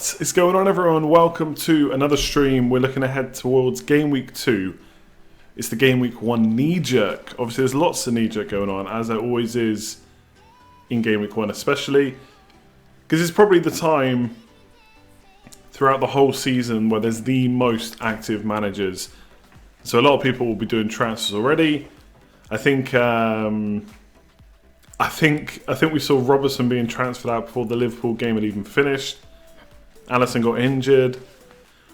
What is going on, everyone? Welcome to another stream. We're looking ahead towards Game Week 2. It's the Game Week 1 knee-jerk. Obviously, there's lots of knee-jerk going on, as there always is in Game Week 1 especially. Because it's probably the time throughout the whole season where there's the most active managers. So a lot of people will be doing transfers already. I think we saw Robertson being transferred out before the Liverpool game had even finished. Alisson got injured.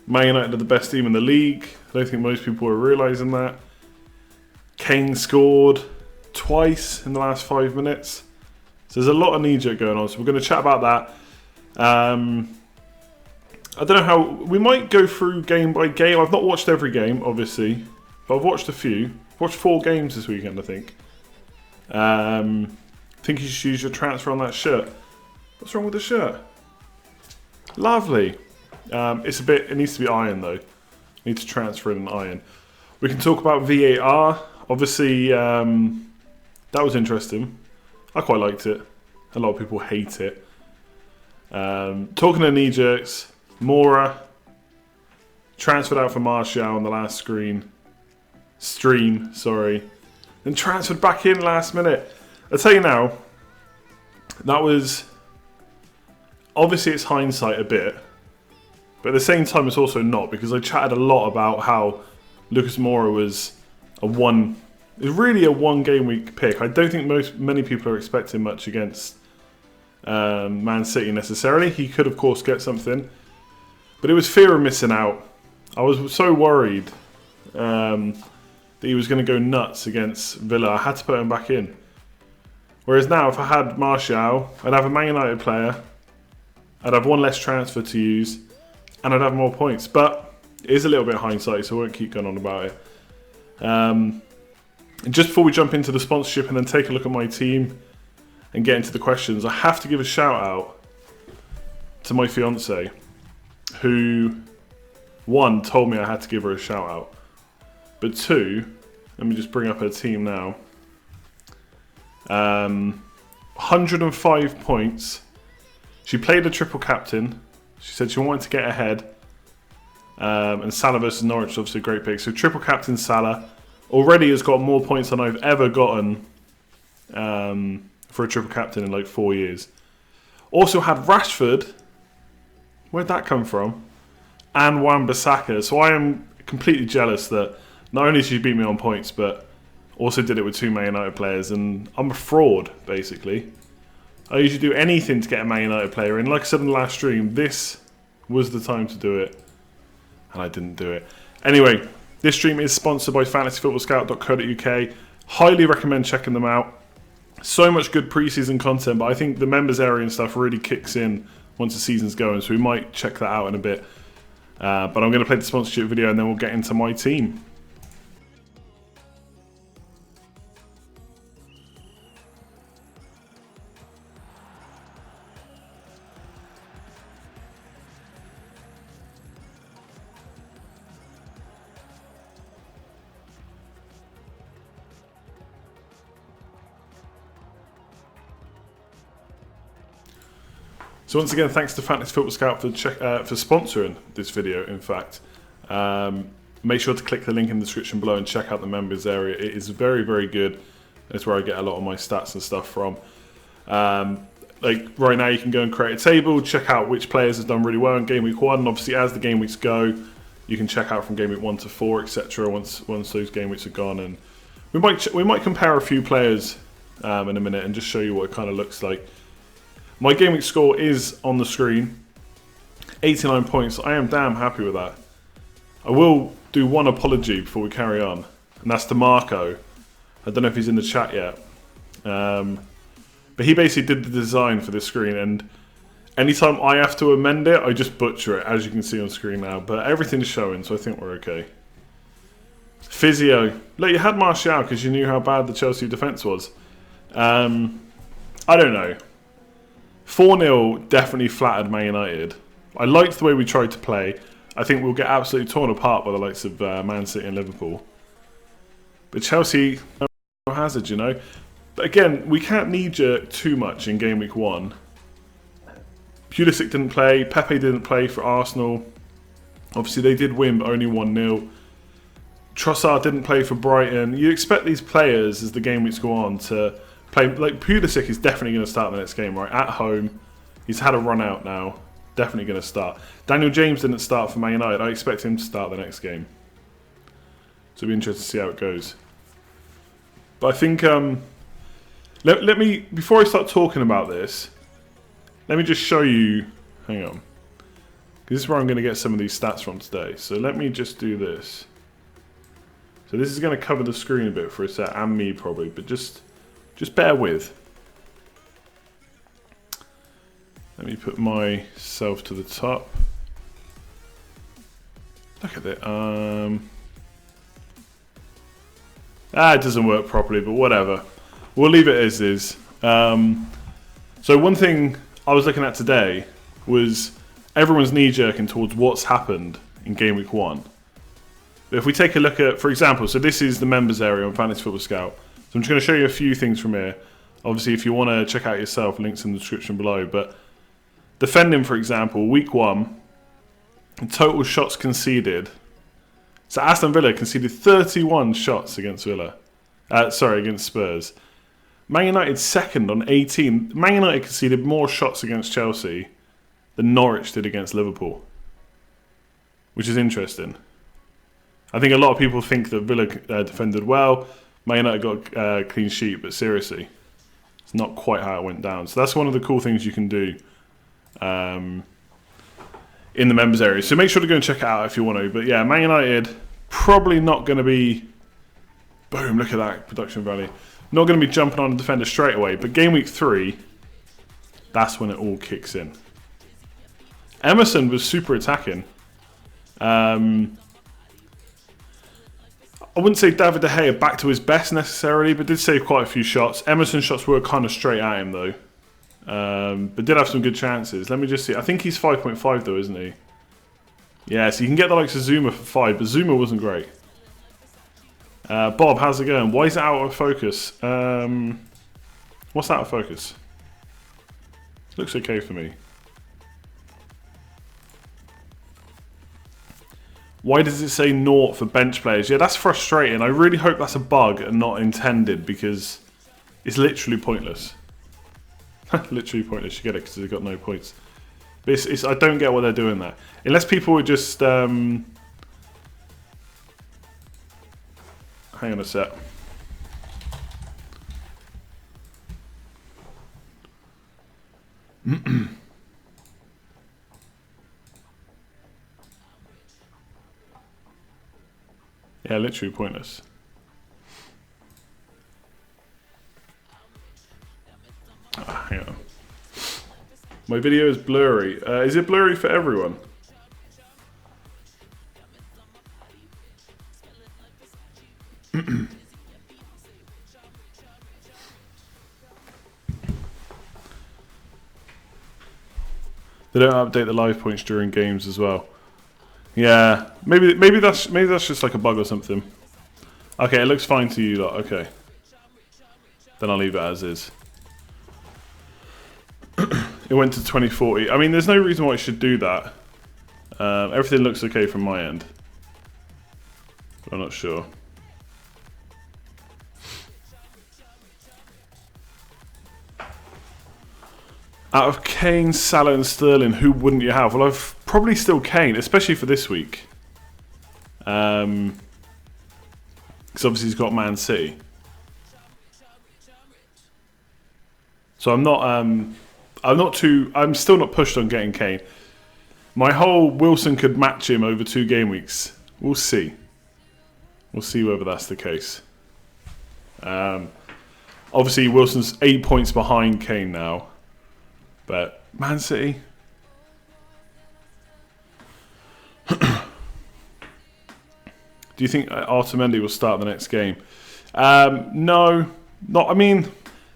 Man United are the best team in the league. I don't think most people are realising that. Kane scored twice in the last 5 minutes. So there's a lot of knee-jerk going on. So we're going to chat about that. I don't know how... We might go through game by game. I've not watched every game, obviously. But I've watched a few. I've watched 4 games this weekend, I think. I think you should use your transfer on that shirt. What's wrong with the shirt? Lovely. It needs to be iron though. Need to transfer in an iron. We can talk about VAR. Obviously, that was interesting. I quite liked it. A lot of people hate it. Talking to knee jerks, Mora transferred out for Martial on the last stream, then transferred back in last minute. I'll tell you now, that was... Obviously, it's hindsight a bit, but at the same time, it's also not, because I chatted a lot about how Lucas Moura was really a one game week pick. I don't think many people are expecting much against Man City necessarily. He could, of course, get something, but it was fear of missing out. I was so worried that he was going to go nuts against Villa. I had to put him back in. Whereas now, if I had Martial, I'd have a Man United player, I'd have one less transfer to use, and I'd have more points. But it is a little bit of hindsight, so I won't keep going on about it. And just before we jump into the sponsorship and then take a look at my team and get into the questions, I have to give a shout out to my fiancé, who, 1, told me I had to give her a shout out, but 2, let me just bring up her team now. 105 points. She played a triple captain. She said she wanted to get ahead. And Salah versus Norwich is obviously a great pick. So triple captain Salah already has got more points than I've ever gotten for a triple captain in like 4 years. Also had Rashford. Where'd that come from? And Wan-Bissaka. So I am completely jealous that not only did she beat me on points, but also did it with 2 Man United players. And I'm a fraud, basically. I usually do anything to get a Man United player in. Like I said in the last stream, this was the time to do it. And I didn't do it. Anyway, this stream is sponsored by fantasyfootballscout.co.uk. Highly recommend checking them out. So much good pre-season content, but I think the members area and stuff really kicks in once the season's going. So we might check that out in a bit. But I'm going to play the sponsorship video and then we'll get into my team. So once again, thanks to Fantasy Football Scout for sponsoring this video, in fact. Make sure to click the link in the description below and check out the members area. It is very, very good. That's where I get a lot of my stats and stuff from. Like right now, you can go and create a table, check out which players have done really well in Game Week 1. And obviously, as the game weeks go, you can check out from Game Week 1 to 4, etc. Once those game weeks are gone. And we might compare a few players in a minute and just show you what it kind of looks like. My game week score is on the screen, 89 points. I am damn happy with that. I will do one apology before we carry on, and that's to Marco. I don't know if he's in the chat yet. But he basically did the design for this screen, and anytime I have to amend it, I just butcher it, as you can see on screen now. But everything's showing, so I think we're okay. Physio. Look, you had Martial because you knew how bad the Chelsea defence was. I don't know. 4-0 definitely flattered Man United. I liked the way we tried to play. I think we'll get absolutely torn apart by the likes of Man City and Liverpool. But Chelsea, no hazard, you know. But again, we can't knee-jerk too much in Game Week 1. Pulisic didn't play. Pepe didn't play for Arsenal. Obviously, they did win, but only 1-0. Trossard didn't play for Brighton. You expect these players, as the game weeks go on, to play. Like, Pulisic is definitely going to start the next game, right? At home. He's had a run out now. Definitely going to start. Daniel James didn't start for Man United. I expect him to start the next game. So it'll be interesting to see how it goes. But I think, let me, before I start talking about this, let me just show you, hang on. This is where I'm going to get some of these stats from today. So let me just do this. So this is going to cover the screen a bit for a sec, and me probably, but just bear with. Let me put myself to the top. Look at it. It doesn't work properly, but whatever. We'll leave it as is. So one thing I was looking at today was everyone's knee-jerking towards what's happened in Game Week 1. But if we take a look at, for example, so this is the members area on Fantasy Football Scout. So I'm just going to show you a few things from here. Obviously, if you want to check out yourself, links in the description below. But defending, for example, week 1, total shots conceded. So Aston Villa conceded 31 shots against against Spurs. Man United second on 18. Man United conceded more shots against Chelsea than Norwich did against Liverpool, which is interesting. I think a lot of people think that Villa defended well. Man United got a clean sheet, but seriously, it's not quite how it went down. So that's one of the cool things you can do in the members area. So make sure to go and check it out if you want to. But yeah, Man United probably not going to be, boom, look at that production value. Not going to be jumping on a defender straight away. But game week 3, that's when it all kicks in. Emerson was super attacking. I wouldn't say David De Gea back to his best necessarily, but did save quite a few shots. Emerson's shots were kind of straight at him though. But did have some good chances. Let me just see. I think he's 5.5 though, isn't he? Yeah, so you can get the likes of Zuma for 5, but Zuma wasn't great. Bob, how's it going? Why is it out of focus? What's out of focus? Looks okay for me. Why does it say 0 for bench players? Yeah, that's frustrating. I really hope that's a bug and not intended, because it's literally pointless. Literally pointless. You get it because they've got no points. But I don't get why they're doing that. Unless people were just... hang on a sec. Yeah, literally pointless. Hang on. My video is blurry. Is it blurry for everyone? They don't update the live points during games as well. Yeah, maybe that's just like a bug or something. Okay, it looks fine to you lot. Okay, then I'll leave it as is. It went to 2040. I mean, there's no reason why it should do that. Everything looks okay from my end, but I'm not sure. Out of Kane, Salah and Sterling, who wouldn't you have? Well, I've probably still Kane, especially for this week. Because obviously he's got Man City. So I'm still not pushed on getting Kane. My whole Wilson could match him over 2 game weeks. We'll see. We'll see whether that's the case. Obviously Wilson's 8 points behind Kane now. But Man City. Do you think Artamendi will start the next game? No, not. I mean,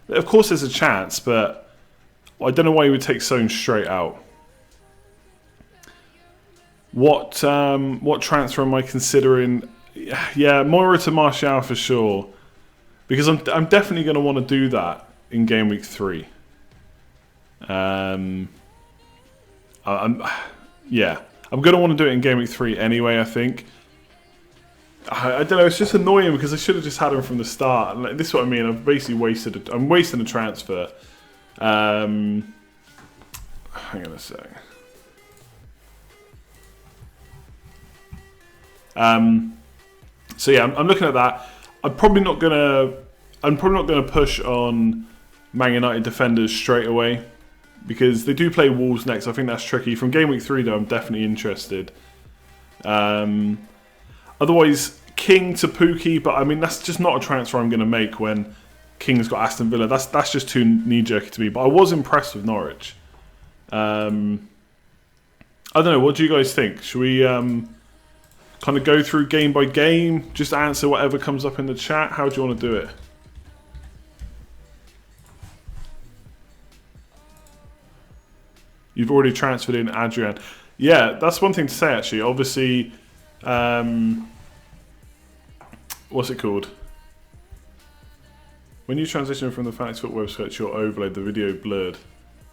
of course there's a chance, but I don't know why he would take Son straight out. What transfer am I considering? Yeah, Moira to Martial for sure, because I'm definitely going to want to do that in game week 3. Yeah, I'm going to want to do it in Game Week 3 anyway, I think. I don't know, it's just annoying because I should have just had him from the start. And this is what I mean, I've basically I'm wasting a transfer. Hang on a sec. So yeah, I'm looking at that. I'm probably not gonna push on Man United defenders straight away because they do play Wolves next. I think that's tricky. From Game Week 3 though, I'm definitely interested. Otherwise, King to Pookie, but I mean that's just not a transfer I'm going to make when King's got Aston Villa. That's just too knee-jerky to me. But I was impressed with Norwich. I don't know. What do you guys think? Should we kind of go through game by game? Just answer whatever comes up in the chat. How do you want to do it? You've already transferred in Adrian. Yeah, that's one thing to say actually. Obviously. What's it called? When you transition from the Fantasy Foot website to your overlay, the video blurred.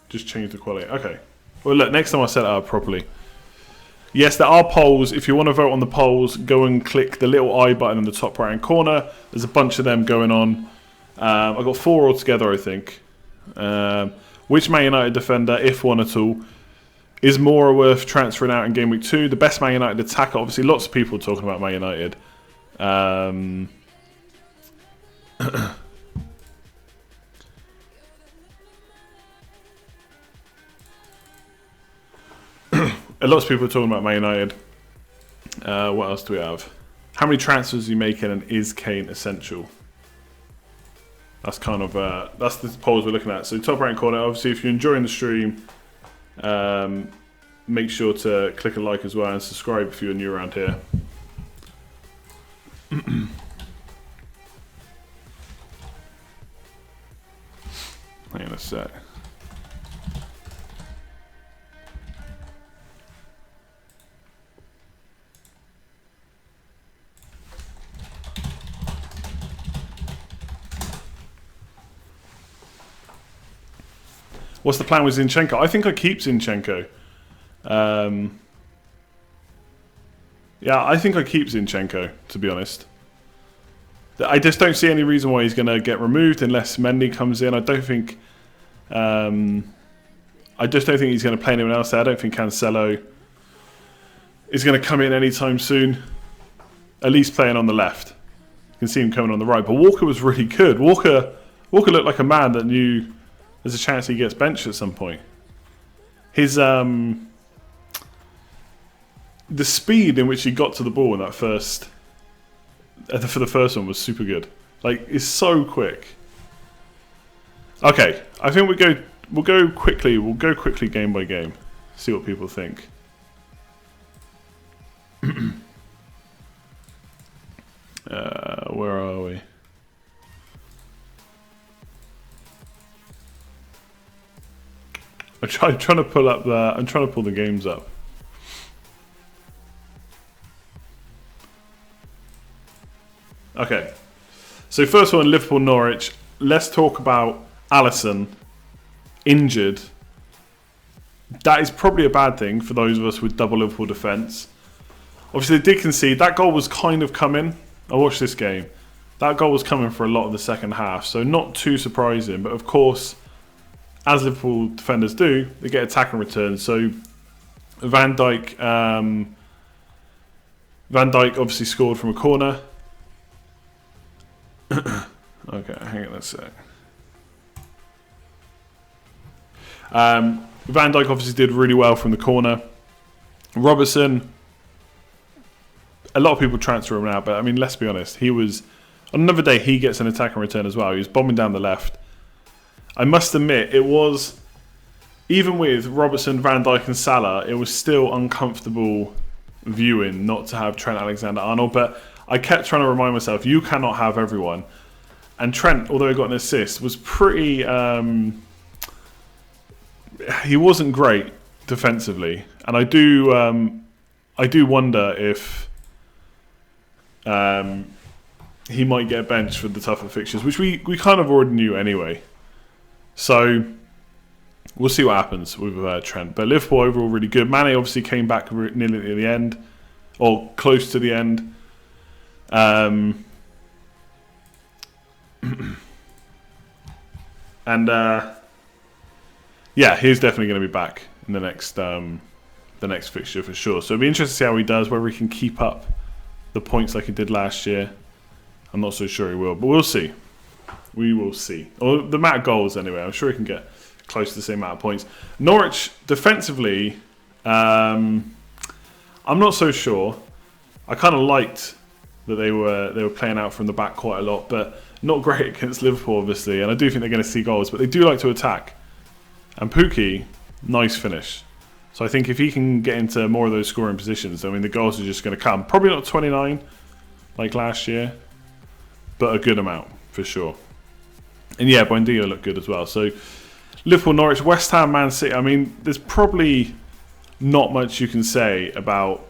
Just change the quality. Okay. Well, look, next time I set it up properly. Yes, there are polls. If you want to vote on the polls, go and click the little I button in the top right-hand corner. There's a bunch of them going on. I've got 4 altogether, I think. Which Man United defender, if one at all, is more worth transferring out in Game Week 2? The best Man United attacker. Obviously, lots of people talking about Man United. A lot of people are talking about Man United. What else do we have? How many transfers are you making, and is Kane essential? That's kind of that's the polls we're looking at. So top right corner. Obviously, if you're enjoying the stream, make sure to click a like as well and subscribe if you're new around here. Hang on a sec. What's the plan with Zinchenko? I think I keep Zinchenko. Yeah, I think I keep Zinchenko, to be honest. I just don't see any reason why he's going to get removed unless Mendy comes in. I don't think... I just don't think he's going to play anyone else there. I don't think Cancelo is going to come in anytime soon. At least playing on the left. You can see him coming on the right. But Walker was really good. Walker looked like a man that knew there's a chance he gets benched at some point. His... the speed in which he got to the ball in that first... for the first one was super good. Like, it's so quick. Okay, I think we'll go quickly. We'll go quickly game by game. See what people think. Where are we? I'm trying to pull up the. I'm trying to pull the games up. Okay, so first one, Liverpool Norwich. Let's talk about Alisson injured. That is probably a bad thing for those of us with double Liverpool defence. Obviously, they did concede. That goal was kind of coming. I watched this game. That goal was coming for a lot of the second half, so not too surprising. But of course, as Liverpool defenders do, they get attack and return. So Van Dijk obviously scored from a corner. Okay, hang on a sec. Van Dijk obviously did really well from the corner. Robertson, a lot of people transfer him now, but I mean, let's be honest. He was, on another day, he gets an attack and return as well. He was bombing down the left. I must admit, it was, even with Robertson, Van Dijk and Salah, it was still uncomfortable viewing not to have Trent Alexander-Arnold, but I kept trying to remind myself, you cannot have everyone. And Trent, although he got an assist, was pretty... he wasn't great defensively. And I do wonder if he might get benched for the tougher fixtures, which we kind of already knew anyway. So we'll see what happens with Trent. But Liverpool overall really good. Mane obviously came back nearly at the end, or close to the end. Yeah, he's definitely going to be back in the next fixture for sure. So it'll be interesting to see how he does, whether he can keep up the points like he did last year. I'm not so sure he will, but we'll see. We will see. Or the amount of goals anyway. I'm sure he can get close to the same amount of points. Norwich defensively, I'm not so sure. I kind of liked that they were playing out from the back quite a lot, but not great against Liverpool, obviously. And I do think they're going to see goals, but they do like to attack. And Pukki, nice finish. So I think if he can get into more of those scoring positions, I mean, the goals are just going to come. Probably not 29 like last year, but a good amount for sure. And yeah, Buendia looked good as well. So Liverpool, Norwich, West Ham, Man City. I mean, there's probably not much you can say about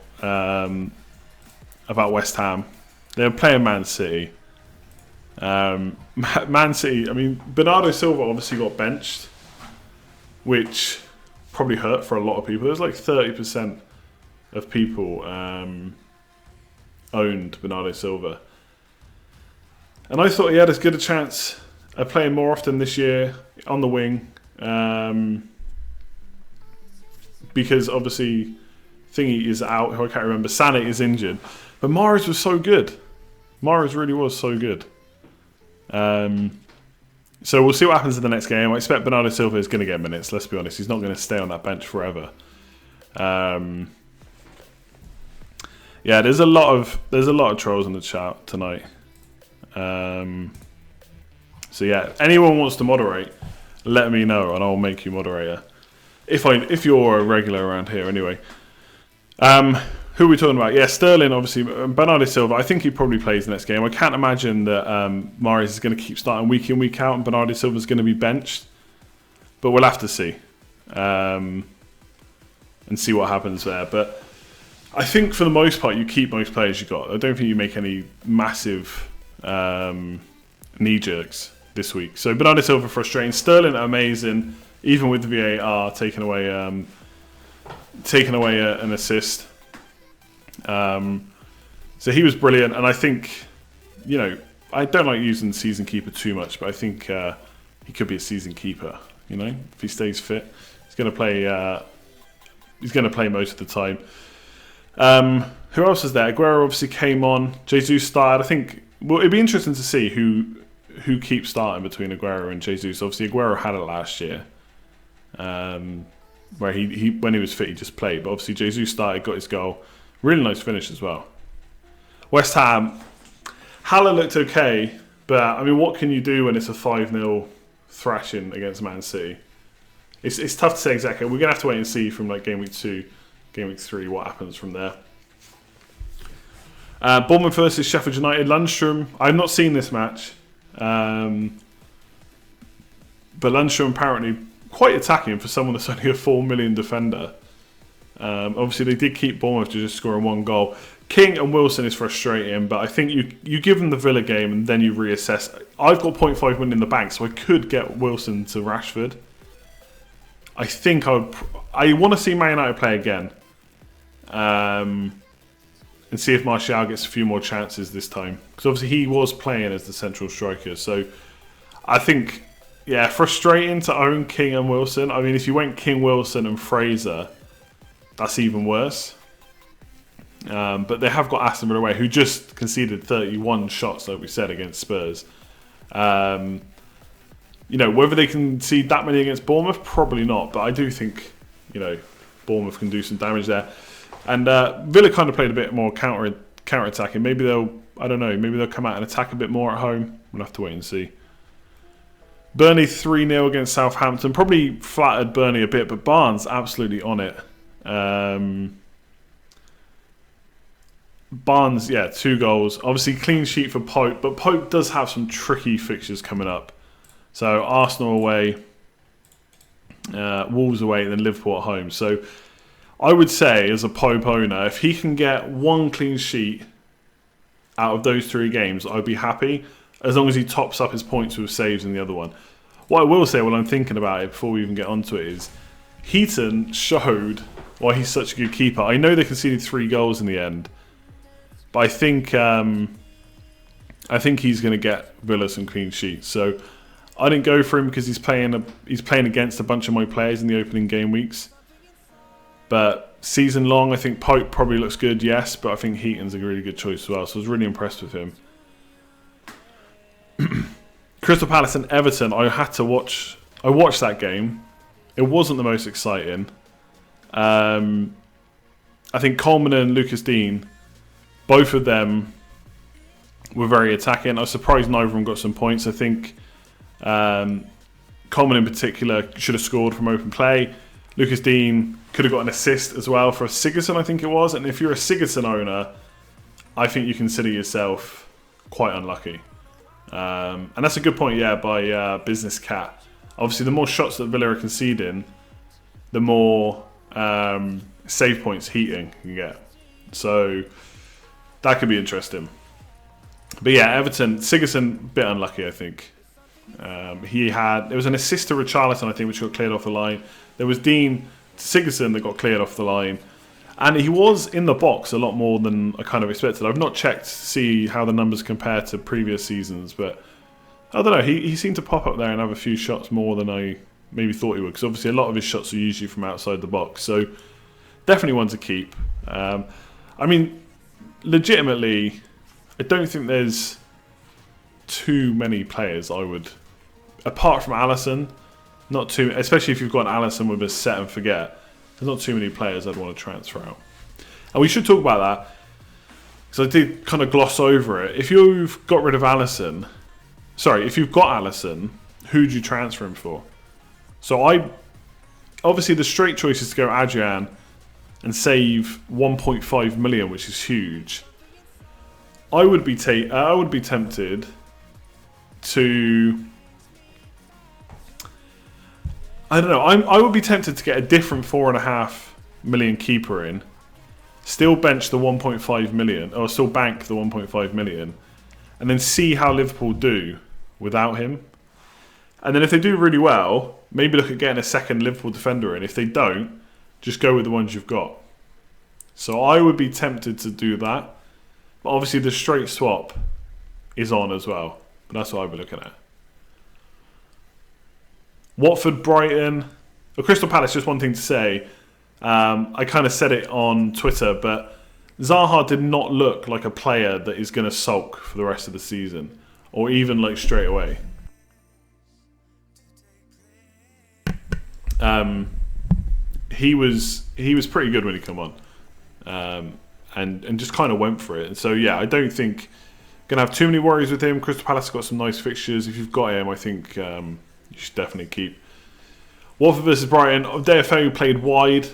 West Ham. They're playing Man City. Man City, I mean, Bernardo Silva obviously got benched, which probably hurt for a lot of people. There's like 30% of people owned Bernardo Silva. And I thought he had as good a chance of playing more often this year on the wing. Because obviously Thingy is out, who I can't remember. Sané is injured. But Mahrez was so good. Mahrez really was so good. So we'll see what happens in the next game. I expect Bernardo Silva is going to get minutes, let's be honest. He's not going to stay on that bench forever. Yeah, there's a lot of trolls in the chat tonight. So yeah, anyone wants to moderate, let me know and I'll make you moderator. If you're a regular around here anyway. Who are we talking about? Yeah, Sterling, obviously. Bernardo Silva, I think he probably plays the next game. I can't imagine that Mahrez is going to keep starting week in, week out, and Bernardo Silva is going to be benched. But we'll have to see. And see what happens there. But I think for the most part, you keep most players you got. I don't think you make any massive knee-jerks this week. So Bernardo Silva frustrating. Sterling amazing, even with the VAR taking away an assist. So he was brilliant, and I think, I don't like using season keeper too much, but I think he could be a season keeper. If he stays fit, he's going to play. He's going to play most of the time. Who else is there? Aguero obviously came on. Jesus started. I think it'd be interesting to see who keeps starting between Aguero and Jesus. Obviously, Aguero had it last year, where he when he was fit he just played. But obviously, Jesus started, got his goal. Really nice finish as well. West Ham, Haller looked okay, but I mean, what can you do when it's a 5-0 thrashing against Man City? It's tough to say exactly. We're gonna have to wait and see from like game week 2, game week 3 what happens from there. Bournemouth versus Sheffield United. Lundstrom. I've not seen this match, but Lundstrom apparently quite attacking for someone that's only a 4 million defender. Obviously, they did keep Bournemouth to just scoring 1 goal. King and Wilson is frustrating, but I think you give them the Villa game and then you reassess. I've got 0.5 million in the bank, so I could get Wilson to Rashford. I think I want to see Man United play again, and see if Martial gets a few more chances this time, because obviously he was playing as the central striker. So I think, yeah, frustrating to own King and Wilson. I mean, if you went King, Wilson and Fraser, that's even worse. But they have got Aston Villa away, who just conceded 31 shots, like we said, against Spurs. Whether they can concede that many against Bournemouth, probably not. But I do think, Bournemouth can do some damage there. And Villa kind of played a bit more counter-attacking. Maybe they'll come out and attack a bit more at home. We'll have to wait and see. Burnley 3-0 against Southampton. Probably flattered Burnley a bit, but Barnes absolutely on it. Barnes, 2 goals. Obviously, clean sheet for Pope, but Pope does have some tricky fixtures coming up. So Arsenal away, Wolves away, and then Liverpool at home. So I would say, as a Pope owner, if he can get 1 clean sheet out of those 3 games, I'd be happy, as long as he tops up his points with saves in the other one. What I will say while I'm thinking about it before we even get onto it is Heaton showed why he's such a good keeper. I know they conceded 3 goals in the end, but I think he's going to get Villa some clean sheets. So I didn't go for him because he's playing against a bunch of my players in the opening game weeks. But season long, I think Pope probably looks good, yes, but I think Heaton's a really good choice as well. So I was really impressed with him. Crystal Palace and Everton, I watched that game. It wasn't the most exciting. I think Coleman and Lucas Dean, both of them were very attacking. I was surprised neither of them got some points. I think Coleman in particular should have scored from open play. Lucas Dean could have got an assist as well for a Sigurdsson, I think it was. And if you're a Sigurdsson owner, I think you consider yourself quite unlucky. And that's a good point, yeah, by Business Cat. Obviously, the more shots that Villa are conceding, the more save points Heating can get. So that could be interesting. But yeah, Everton, Sigurdsson, a bit unlucky, I think. There was an assist to Richarlison, I think, which got cleared off the line. There was Dean Sigurdsson that got cleared off the line. And he was in the box a lot more than I kind of expected. I've not checked to see how the numbers compare to previous seasons, but I don't know. He seemed to pop up there and have a few shots more than I maybe thought he would, because obviously a lot of his shots are usually from outside the box. So definitely one to keep. I mean, legitimately, I don't think there's too many players I would, apart from Alisson, not too, especially if you've got an Alisson with a set and forget. There's not too many players I'd want to transfer out. And we should talk about that, because I did kind of gloss over it. If you've got rid of Alisson, if you've got Alisson, who do you transfer him for? So obviously the straight choice is to go Adrian and save 1.5 million, which is huge. I would be tempted to, I don't know. I would be tempted to get a different 4.5 million keeper in, still bench the 1.5 million, or still bank the 1.5 million, and then see how Liverpool do without him. And then if they do really well, maybe look at getting a second Liverpool defender in. If they don't, just go with the ones you've got. So I would be tempted to do that. But obviously the straight swap is on as well. But that's what I'd be looking at. Watford, Brighton, or Crystal Palace, just one thing to say. I kind of said it on Twitter, but Zaha did not look like a player that is going to sulk for the rest of the season, or even like straight away. He was pretty good when he came on, and just kind of went for it. And so yeah, I don't think gonna have too many worries with him. Crystal Palace have got some nice fixtures. If you've got him, I think you should definitely keep. Watford versus Brighton. DFO played wide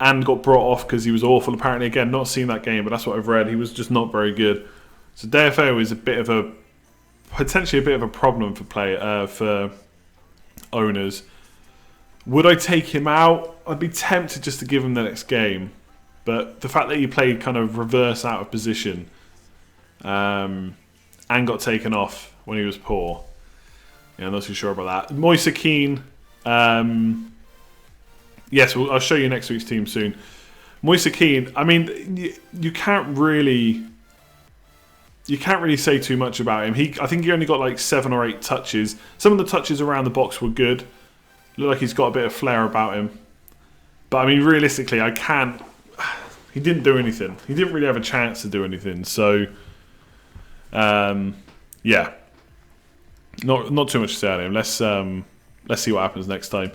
and got brought off because he was awful. Apparently, again, not seen that game, but that's what I've read. He was just not very good. So DFO is potentially a bit of a problem for owners. Would I take him out? I'd be tempted just to give him the next game, but the fact that he played kind of reverse out of position and got taken off when he was poor, yeah, I'm not too sure about that. Moise Kean, yes, I'll show you next week's team soon. Moise Kean, I mean, you can't really say too much about him. I think he only got like 7 or 8 touches. Some of the touches around the box were good. Looked like he's got a bit of flair about him. But I mean, realistically, he didn't do anything. He didn't really have a chance to do anything. So, yeah, not too much to say on him. Let's see what happens next time.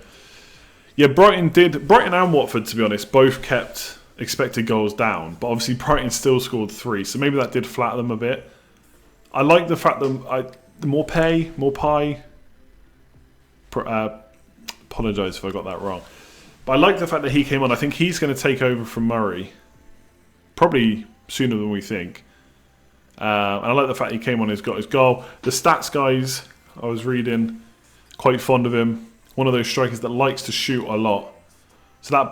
Yeah, Brighton and Watford, to be honest, both kept expected goals down. But obviously, Brighton still scored 3, so maybe that did flatter them a bit. I like the fact that more pie. Apologise if I got that wrong. But I like the fact that he came on. I think he's going to take over from Murray, probably sooner than we think. And I like the fact he came on. He's got his goal. The stats guys I was reading, quite fond of him. One of those strikers that likes to shoot a lot. So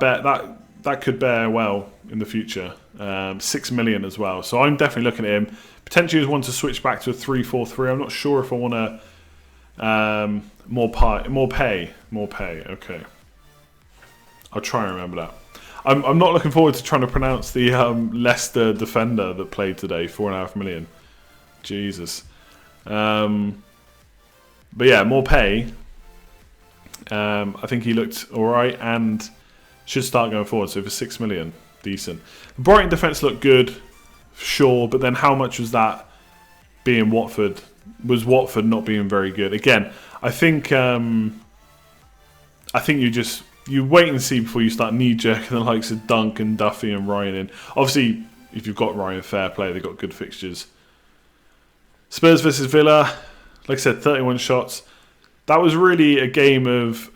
that could bear well in the future. 6 million as well. So I'm definitely looking at him. Potentially as one to switch back to a 3-4-3. I'm not sure if I want to More pay. Okay, I'll try and remember that. I'm not looking forward to trying to pronounce the Leicester defender that played today. 4.5 million. Jesus. But yeah, more pay. I think he looked all right and should start going forward. So for 6 million, decent. The Brighton defence looked good, sure, but then how much was that being Watford? Was Watford not being very good? Again, I think you wait and see before you start knee-jerking the likes of Dunk and Duffy and Ryan in. Obviously, if you've got Ryan, fair play, they've got good fixtures. Spurs versus Villa, like I said, 31 shots. That was really a game of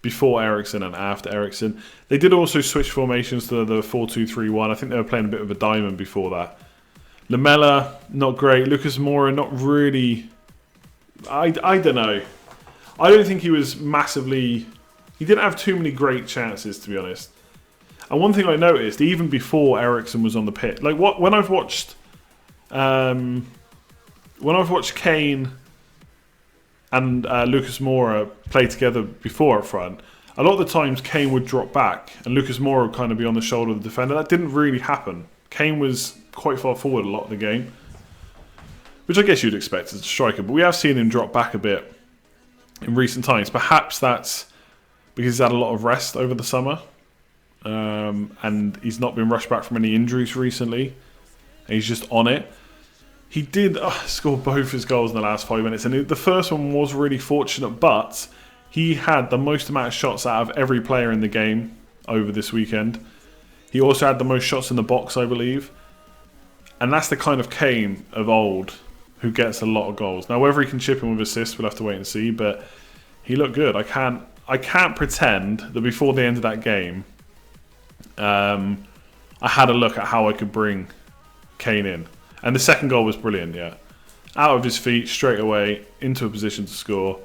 before Eriksen and after Eriksen. They did also switch formations to the 4-2-3-1. I think they were playing a bit of a diamond before that. Lamela, not great. Lucas Moura, not really. I don't know. I don't think he was massively. He didn't have too many great chances, to be honest. And one thing I noticed, even before Eriksen was on the pitch, like when I've watched Kane and Lucas Moura play together before up front, a lot of the times Kane would drop back and Lucas Moura would kind of be on the shoulder of the defender. That didn't really happen. Kane was quite far forward a lot of the game, which I guess you'd expect as a striker, but we have seen him drop back a bit in recent times. Perhaps that's because he's had a lot of rest over the summer, and he's not been rushed back from any injuries recently, and he's just on it. He did score both his goals in the last 5 minutes, and the first one was really fortunate, but he had the most amount of shots out of every player in the game over this weekend. He also had the most shots in the box, I believe. And that's the kind of Kane of old who gets a lot of goals. Now, whether he can chip in with assists, we'll have to wait and see, but he looked good. I can't pretend that before the end of that game, I had a look at how I could bring Kane in. And the second goal was brilliant, yeah. Out of his feet, straight away, into a position to score.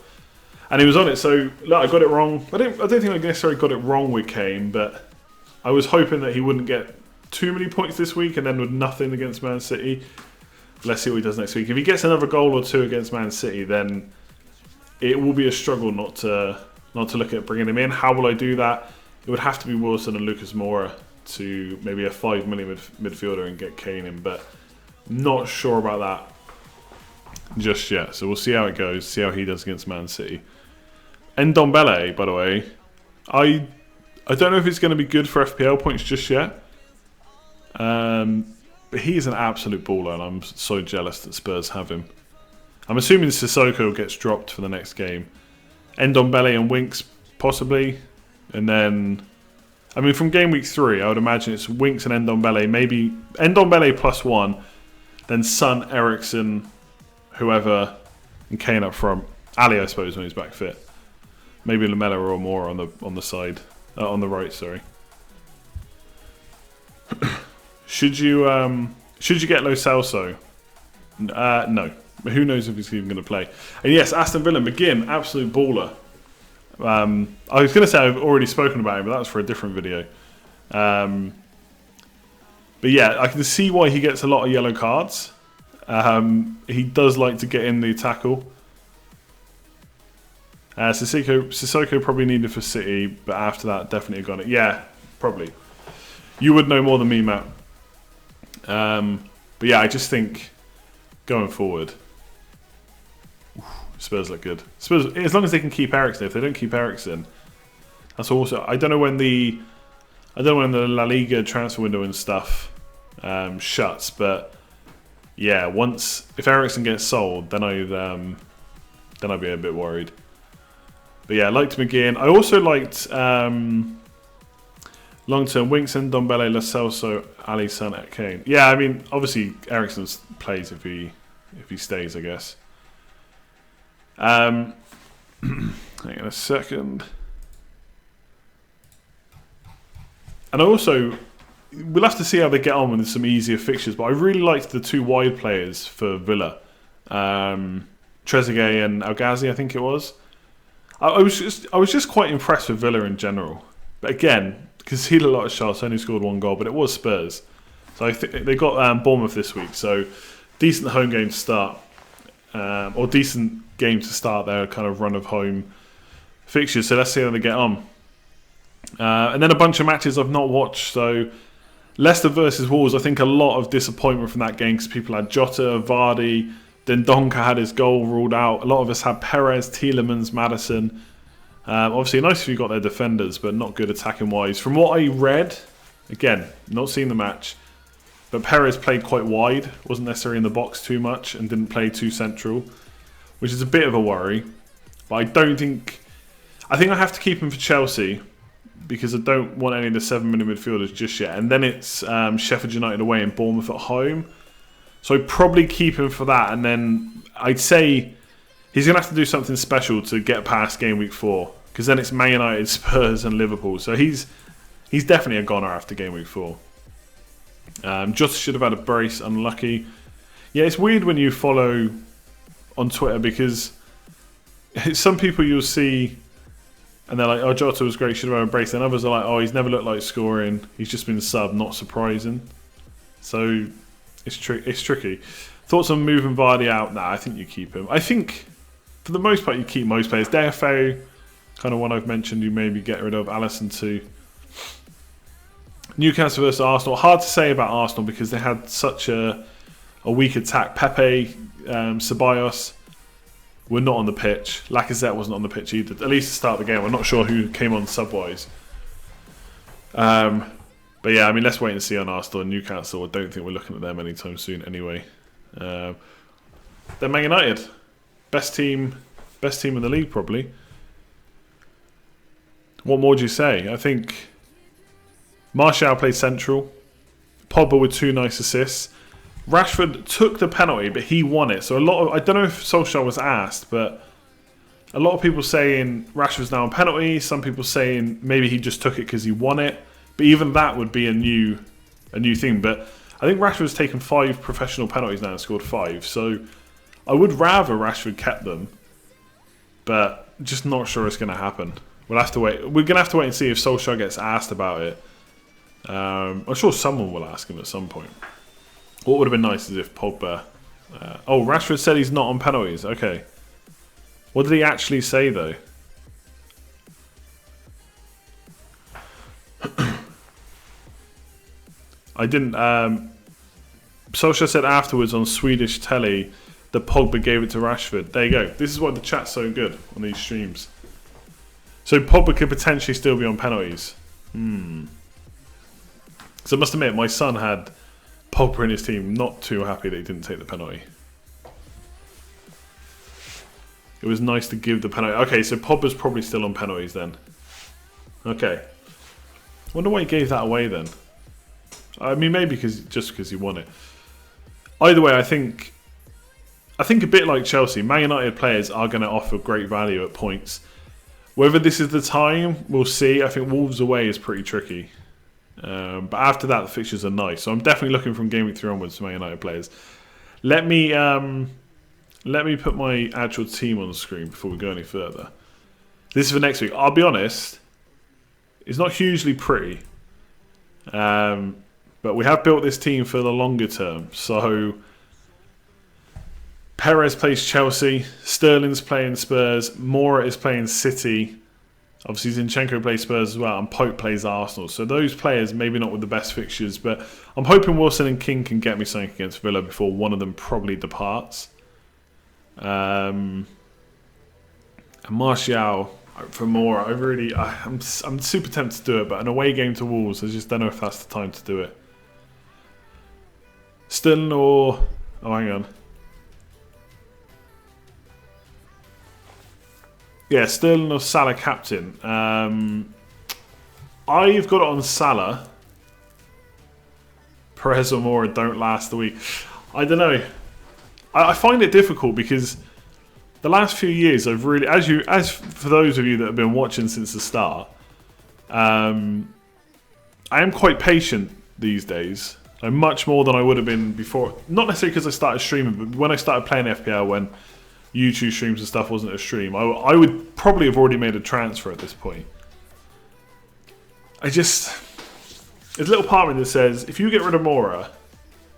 And he was on it, so look, I got it wrong. I don't think I necessarily got it wrong with Kane, but I was hoping that he wouldn't get too many points this week and then with nothing against Man City. Let's see what he does next week. If he gets another goal or two against Man City, then it will be a struggle not to look at bringing him in. How will I do that? It would have to be Wilson and Lucas Moura to maybe a 5 million midfielder and get Kane in, but not sure about that just yet. So we'll see how it goes, see how he does against Man City. Ndombele, by the way, I don't know if it's going to be good for FPL points just yet. But he's an absolute baller, and I'm so jealous that Spurs have him. I'm assuming Sissoko gets dropped for the next game. Ndombele and Winks, possibly. And then, I mean, from game week 3, I would imagine it's Winks and Ndombele. Maybe Ndombele +1. Then Son, Eriksen, whoever, and Kane up front. Ali, I suppose, when he's back fit. Maybe Lamela or more on the side, on the right. Sorry. Should you get Lo Celso? No. But who knows if he's even going to play? And yes, Aston Villa, McGinn, absolute baller. I was going to say I've already spoken about him, but that was for a different video. But yeah, I can see why he gets a lot of yellow cards. He does like to get in the tackle. Sissoko probably needed for City, but after that, definitely got it. Yeah, probably. You would know more than me, Matt. But yeah, I just think going forward, Spurs look good. Spurs, as long as they can keep Eriksen. If they don't keep Eriksen, that's also. I don't know when the La Liga transfer window and stuff shuts, but yeah, if Eriksen gets sold, then I'd be a bit worried. But yeah, I liked McGinn. I also liked long-term Winks and Ndombele, Lo Celso, Ali, Son, Kane. Yeah, I mean, obviously Eriksen plays if he stays, I guess. Hang on a second. And also, we'll have to see how they get on with some easier fixtures. But I really liked the two wide players for Villa, Trezeguet and El Ghazi, I think it was. I was just quite impressed with Villa in general. But again, conceded a lot of shots, only scored 1 goal, but it was Spurs. So I think they got Bournemouth this week, so decent home game to start. or decent game to start their kind of run of home fixtures. So let's see how they get on. And then a bunch of matches I've not watched. So Leicester versus Wolves, I think a lot of disappointment from that game because people had Jota, Vardy, then Donka had his goal ruled out. A lot of us had Perez, Tielemans, Maddison. Obviously, nice if you got their defenders, but not good attacking wise. From what I read, again, not seeing the match, but Perez played quite wide, wasn't necessarily in the box too much, and didn't play too central, which is a bit of a worry. But I think I have to keep him for Chelsea because I don't want any of the 7-minute midfielders just yet. And then it's Sheffield United away and Bournemouth at home. So I'd probably keep him for that, and then I'd say he's going to have to do something special to get past game week 4, because then it's Man United, Spurs and Liverpool. So he's definitely a goner after game week 4. Just should have had a brace, unlucky. Yeah, it's weird when you follow on Twitter because some people you'll see and they're like, oh, Jota was great, should have had a brace. And others are like, oh, he's never looked like scoring. He's just been subbed, not surprising. So it's tricky. Thoughts on moving Vardy out? Nah, I think you keep him. I think for the most part you keep most players. Defoe, kind of one I've mentioned, you maybe get rid of. Alisson too. Newcastle versus Arsenal. Hard to say about Arsenal because they had such a weak attack. Pepe, Ceballos were not on the pitch. Lacazette wasn't on the pitch either. At least to start the game. I'm not sure who came on sub-wise. But yeah, I mean, let's wait and see on Arsenal and Newcastle. I don't think we're looking at them anytime soon anyway. Then Man United. Best team in the league probably. What more do you say? I think Martial played central. Pogba with 2 nice assists. Rashford took the penalty, but he won it. So I don't know if Solskjaer was asked, but a lot of people saying Rashford's now on penalty. Some people saying maybe he just took it because he won it. But even that would be a new thing. But I think Rashford's taken 5 professional penalties now and scored 5. So I would rather Rashford kept them, but just not sure it's going to happen. We'll have to wait. We're going to have to wait and see if Solskjaer gets asked about it. I'm sure someone will ask him at some point. What would have been nice is if Pogba... Rashford said he's not on penalties. Okay. What did he actually say, though? I didn't... Solskjaer said afterwards on Swedish telly that Pogba gave it to Rashford. There you go. This is why the chat's so good on these streams. So Pogba could potentially still be on penalties. Because I must admit, my son had Pogba in his team, not too happy that he didn't take the penalty. It was nice to give the penalty. Okay, so Pogba's probably still on penalties then. Okay. Wonder why he gave that away then. I mean, maybe just because he won it. Either way, I think a bit like Chelsea, Man United players are going to offer great value at points. Whether this is the time, we'll see. I think Wolves away is pretty tricky. But after that, the fixtures are nice. So I'm definitely looking from Game Week 3 onwards for Man United players. Let me put my actual team on the screen before we go any further. This is for next week. I'll be honest, it's not hugely pretty. But we have built this team for the longer term. So Perez plays Chelsea, Sterling's playing Spurs, Mora is playing City. Obviously Zinchenko plays Spurs as well, and Pope plays Arsenal. So those players, maybe not with the best fixtures, but I'm hoping Wilson and King can get me something against Villa before one of them probably departs. And Martial for Mora, I'm super tempted to do it, but an away game to Wolves, I just don't know if that's the time to do it. Sterling or... Oh, hang on. Yeah, Sterling or Salah captain. I've got it on Salah. Perez or Mora don't last the week. I don't know. I find it difficult because the last few years I've really, as for those of you that have been watching since the start, I am quite patient these days. I'm much more than I would have been before. Not necessarily because I started streaming, but when I started playing FPL, when YouTube streams and stuff wasn't a stream, I would probably have already made a transfer at this point. There's a little part of me that says, if you get rid of Mora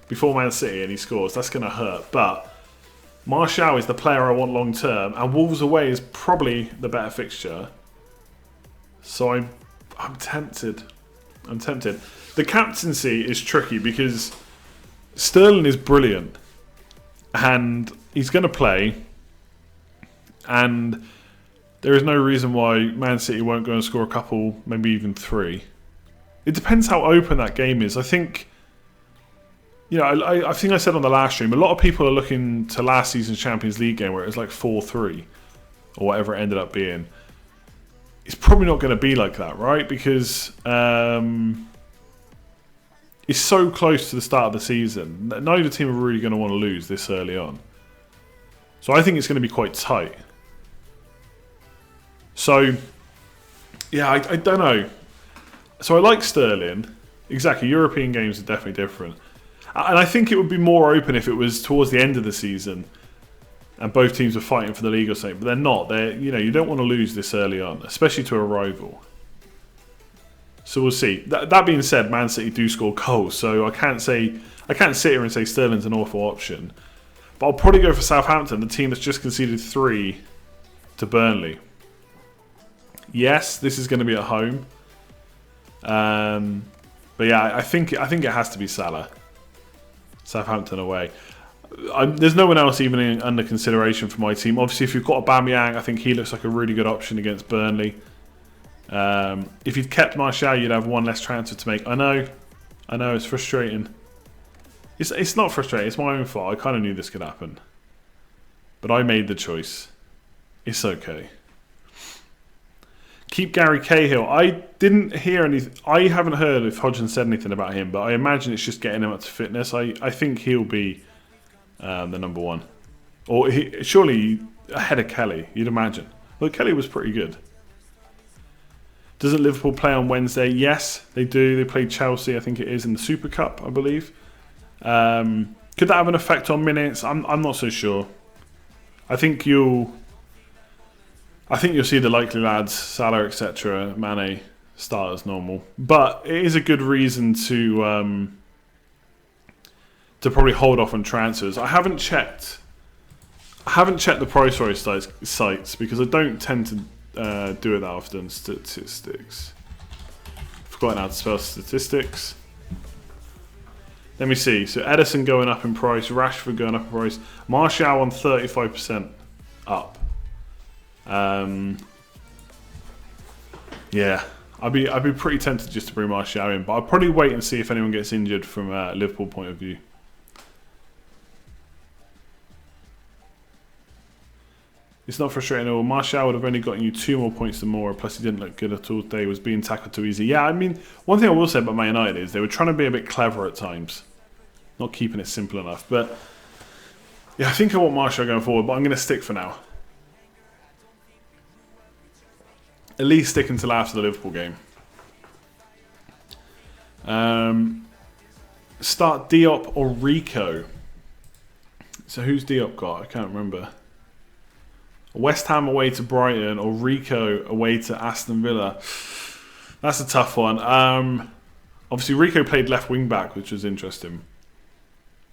before Man City and he scores, that's going to hurt. But Martial is the player I want long term, and Wolves away is probably the better fixture. So I'm tempted. I'm tempted. The captaincy is tricky because Sterling is brilliant, and he's going to play, and there is no reason why Man City won't go and score a couple, maybe even 3. It depends how open that game is. I think, you know, I think I said on the last stream, a lot of people are looking to last season's Champions League game where it was like 4-3 or whatever it ended up being. It's probably not going to be like that, right? Because it's so close to the start of the season. Neither team are really going to want to lose this early on. So I think it's going to be quite tight. So, yeah, I don't know. So I like Sterling. Exactly, European games are definitely different. And I think it would be more open if it was towards the end of the season and both teams were fighting for the league or something. But they're not. You know, you don't want to lose this early on, especially to a rival. So we'll see. That being said, Man City do score goals, so I can't sit here and say Sterling's an awful option. But I'll probably go for Southampton, the team that's just conceded 3 to Burnley. Yes, this is going to be at home. But yeah, I think it has to be Salah. Southampton away. There's no one else even under consideration for my team. Obviously, if you've got Aubameyang, I think he looks like a really good option against Burnley. If you'd kept Martial, you'd have one less transfer to make. I know, it's frustrating. It's not frustrating. It's my own fault. I kind of knew this could happen, but I made the choice. It's okay. Keep Gary Cahill. I didn't hear anything. I haven't heard if Hodgson said anything about him, but I imagine it's just getting him up to fitness. I think he'll be the number 1. Or surely ahead of Kelly, you'd imagine. Well, Kelly was pretty good. Doesn't Liverpool play on Wednesday? Yes, they do. They play Chelsea, I think it is, in the Super Cup, I believe. Could that have an effect on minutes? I'm not so sure. I think you'll see the likely lads, Salah, etc., Mane, start as normal. But it is a good reason to probably hold off on transfers. I haven't checked the price rise sites because I don't tend to do it that often. Statistics. Forgotten how to spell statistics. Let me see. So Edison going up in price, Rashford going up in price, Martial on 35% up. Yeah, I'd be pretty tempted just to bring Martial in, but I'll probably wait and see if anyone gets injured from a Liverpool point of view. It's not frustrating at all. Martial would have only gotten you 2 more points than Moura, plus he didn't look good at all today. He was being tackled too easy. Yeah, I mean, one thing I will say about Man United is they were trying to be a bit clever at times, not keeping it simple enough. But yeah, I think I want Martial going forward, but I'm going to stick for now. At least stick until after the Liverpool game. Start Diop or Rico. So who's Diop got? I can't remember. West Ham away to Brighton or Rico away to Aston Villa. That's a tough one. Obviously, Rico played left wing back, which was interesting.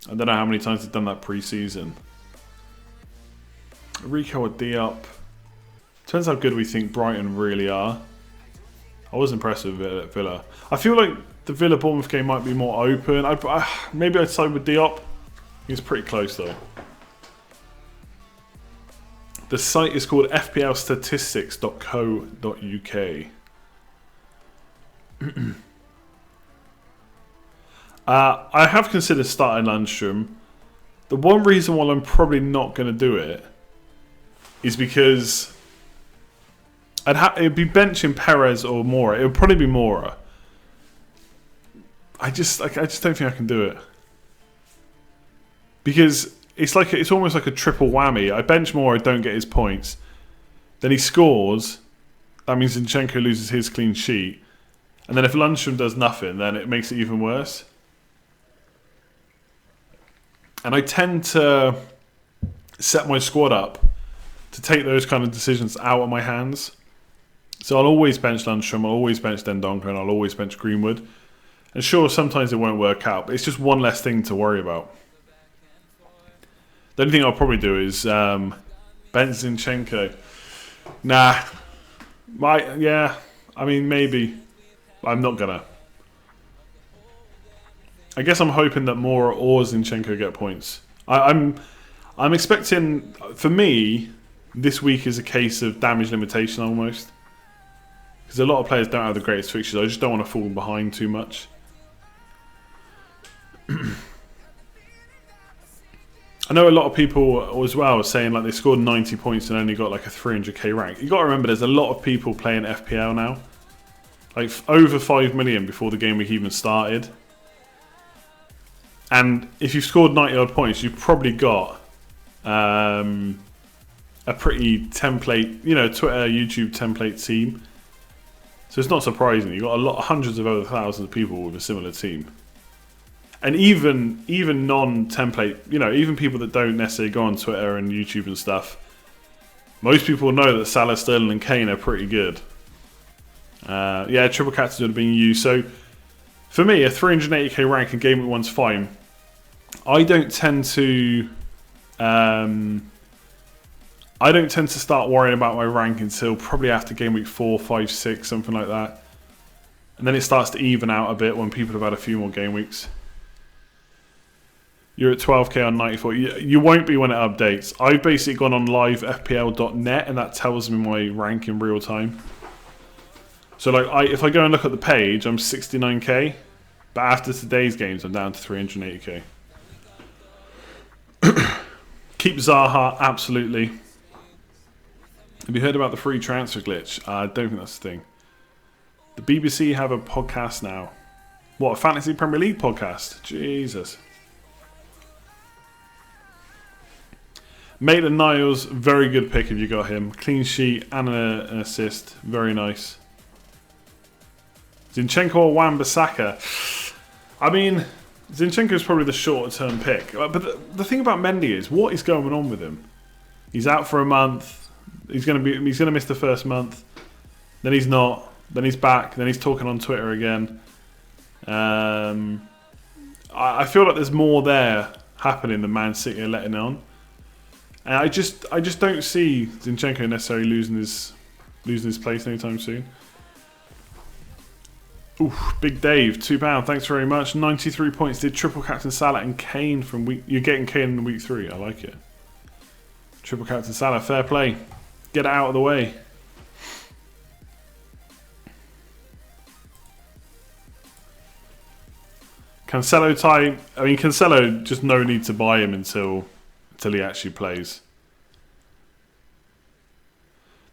I don't know how many times they've done that pre-season. Rico or Diop. Depends how good we think Brighton really are. I was impressed with Villa. I feel like the Villa-Bournemouth game might be more open. Maybe I'd side with Diop. He's pretty close though. The site is called fplstatistics.co.uk. I have considered starting Lundstrom. The one reason why I'm probably not going to do it is because it'd be benching Perez or Moura. It would probably be Moura. I just don't think I can do it because it's almost like a triple whammy. I bench Moura, I don't get his points. Then he scores. That means Zinchenko loses his clean sheet. And then if Lundstrom does nothing, then it makes it even worse. And I tend to set my squad up to take those kind of decisions out of my hands. So I'll always bench Lundstrom, I'll always bench Dendoncker, and I'll always bench Greenwood. And sure, sometimes it won't work out, but it's just one less thing to worry about. The only thing I'll probably do is Ben Zinchenko. Nah. I mean, maybe. I'm not gonna. I guess I'm hoping that Moura or Zinchenko get points. I'm expecting, for me, this week is a case of damage limitation almost. Because a lot of players don't have the greatest fixtures. I just don't want to fall behind too much. I know a lot of people as well are saying like they scored 90 points and only got like a 300k rank. You got to remember there's a lot of people playing FPL now. Like over 5 million before the game week even started. And if you've scored 90 odd points, you've probably got a pretty template, you know, Twitter, YouTube template team. So it's not surprising. You've got hundreds of other thousands of people with a similar team. And even non-template, you know, even people that don't necessarily go on Twitter and YouTube and stuff, most people know that Salah, Sterling and Kane are pretty good. Yeah, triple captains would have been used. So for me, a 380k rank in game week 1's fine. I don't tend to start worrying about my rank until probably after game week 4, 5, 6, something like that. And then it starts to even out a bit when people have had a few more game weeks. You're at 12k on 94. You won't be when it updates. I've basically gone on livefpl.net and that tells me my rank in real time. So like if I go and look at the page, I'm 69k. But after today's games, I'm down to 380k. Keep Zaha, absolutely. Have you heard about the free transfer glitch? I don't think that's the thing. The BBC have a podcast now. What, a Fantasy Premier League podcast? Jesus. Maitland Niles, very good pick if you got him. Clean sheet and an assist. Very nice. Zinchenko or Wan-Bissaka? I mean, Zinchenko is probably the shorter term pick. But the thing about Mendy is, what is going on with him? He's out for a month. He's going to miss the first month. Then he's not. Then he's back. Then he's talking on Twitter again. I feel like there's more there happening than Man City are letting on. And I just don't see Zinchenko necessarily losing his place anytime soon. Oof, Big Dave, £2. Thanks very much. 93 points. Did triple captain Salah and Kane from week. You're getting Kane in week 3. I like it. Triple captain Salah, fair play. Get it out of the way. Cancelo time. I mean, Cancelo, just no need to buy him until he actually plays.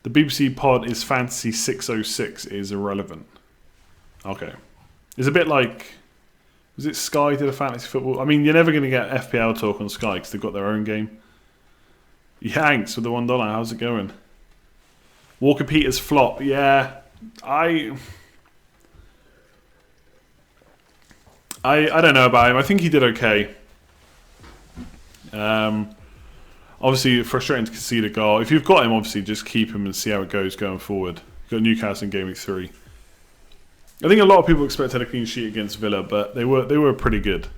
The BBC pod is Fantasy 606 is irrelevant. Okay. It's a bit like... Was it Sky did a fantasy football? I mean, you're never going to get FPL talk on Sky because they've got their own game. Yanks with the $1. How's it going? Walker Peters flop. Yeah. I don't know about him. I think he did okay. Obviously, frustrating to concede a goal. If you've got him, obviously, just keep him and see how it goes going forward. You've got Newcastle in game week 3. I think a lot of people expected a clean sheet against Villa, but they were pretty good.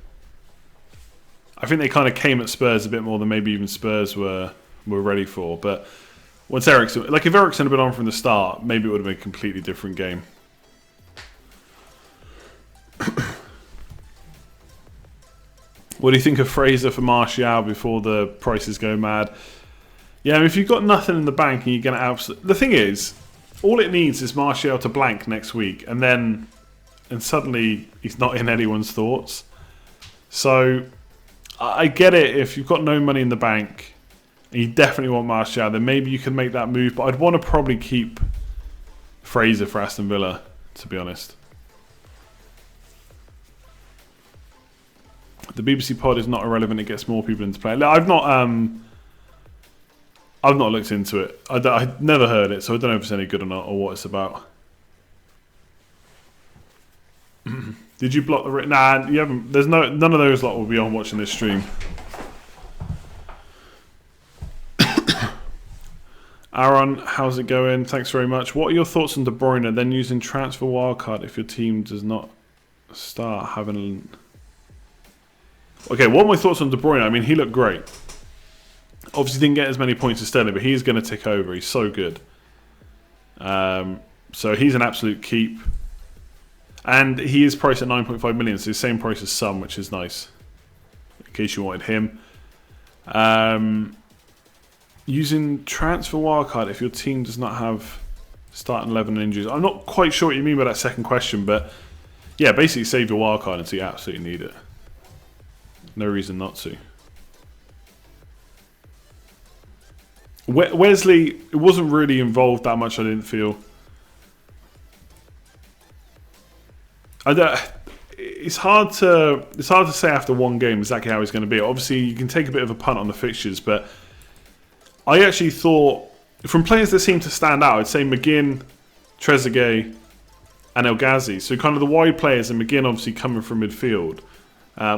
I think they kind of came at Spurs a bit more than maybe even Spurs were ready for. But once Eriksen, like if Eriksen had been on from the start, maybe it would have been a completely different game. What do you think of Fraser for Martial before the prices go mad? Yeah, I mean, if you've got nothing in the bank and you're going to absolutely... The thing is, all it needs is Martial to blank next week, and suddenly he's not in anyone's thoughts. So I get it if you've got no money in the bank and you definitely want Martial, then maybe you can make that move. But I'd want to probably keep Fraser for Aston Villa, to be honest. The BBC pod is not irrelevant. It gets more people into play. I've not looked into it. I've never heard it, so I don't know if it's any good or not, or what it's about. Did you block the... Nah, you haven't. There's none of those lot will be on watching this stream. Aaron, how's it going? Thanks very much. What are your thoughts on De Bruyne, then using transfer wildcard if your team does not start having... Okay, what are my thoughts on De Bruyne? I mean, he looked great. Obviously didn't get as many points as Sterling, but he's going to tick over. He's so good. So he's an absolute keep. And he is priced at 9.5 million, so the same price as Son, which is nice. In case you wanted him. Using transfer wildcard if your team does not have starting 11 injuries. I'm not quite sure what you mean by that second question, but yeah, basically save your wildcard until you absolutely need it. No reason not to. Wesley, it wasn't really involved that much, I didn't feel. It's hard to say after one game exactly how he's going to be. Obviously, you can take a bit of a punt on the fixtures, but I actually thought, from players that seem to stand out, I'd say McGinn, Trezeguet, and El Ghazi. So kind of the wide players, and McGinn obviously coming from midfield.